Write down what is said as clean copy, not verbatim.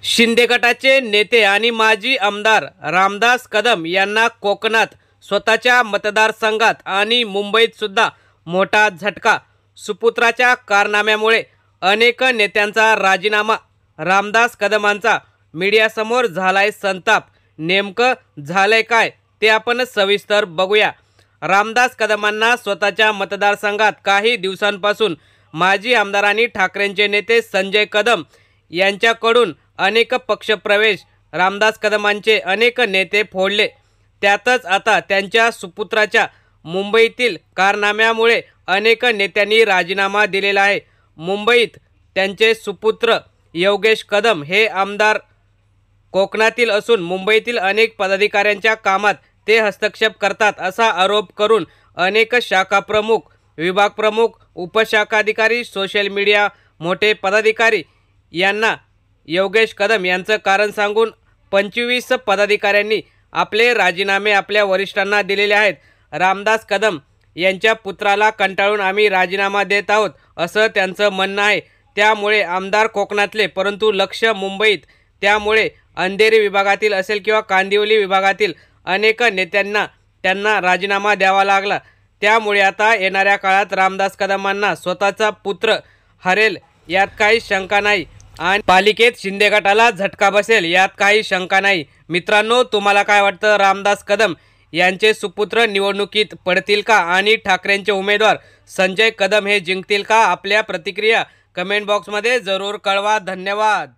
शिंदे गटाचे नेते आणि माजी आमदार रामदास कदम यांना कोकणात स्वतःच्या मतदारसंघात आणि मुंबईत सुद्धा मोठा झटका। सुपुत्राच्या कारनाम्यामुळे अनेक नेत्यांचा राजीनामा, रामदास कदमांचा मीडियासमोर झालाय संताप। नेमकं झालंय काय ते आपण सविस्तर बघूया। रामदास कदमांना स्वतःच्या मतदारसंघात काही दिवसांपासून माजी आमदार आणि ठाकरेंचे नेते संजय कदम यांच्याकडून अनेक पक्षप्रवेश, रामदास कदमांचे अनेक नेते फोडले। त्यातच आता त्यांच्या सुपुत्राच्या मुंबईतील कारनाम्यामुळे अनेक नेत्यांनी राजीनामा दिलेला आहे। मुंबईत त्यांचे सुपुत्र योगेश कदम हे आमदार कोकणातील असून मुंबईतील अनेक पदाधिकाऱ्यांच्या कामात ते हस्तक्षेप करतात असा आरोप करून अनेक शाखा प्रमुख, विभाग प्रमुख, उपशाखाधिकारी, सोशल मीडिया मोठे पदाधिकारी यांना योगेश कदम यांचं कारण सांगून 25 पदाधिकाऱ्यांनी आपले राजीनामे आपल्या वरिष्ठांना दिलेले आहेत। रामदास कदम यांच्या पुत्राला कंटाळून आम्ही राजीनामा देत आहोत असं त्यांचं म्हणणं आहे। त्यामुळे आमदार कोकणातले परंतु लक्ष मुंबईत, त्यामुळे अंधेरी विभागातील असेल किंवा कांदिवली विभागातील अनेक नेत्यांना त्यांना राजीनामा द्यावा लागला। त्यामुळे आता येणाऱ्या काळात रामदास कदमांना स्वतःचा पुत्र हरेल यात काही शंका नाही आणि पालिकेत शिंदे गटाला झटका बसेल यात काही शंका नाही। मित्रांनो, तुम्हाला काय वाटतं? रामदास कदम यांचे सुपुत्र निवडणुकीत पडतील का आणि ठाकरेंचे उमेदवार संजय कदम हे जिंकतील का? आपल्या प्रतिक्रिया कमेंट बॉक्समध्ये जरूर कळवा। धन्यवाद।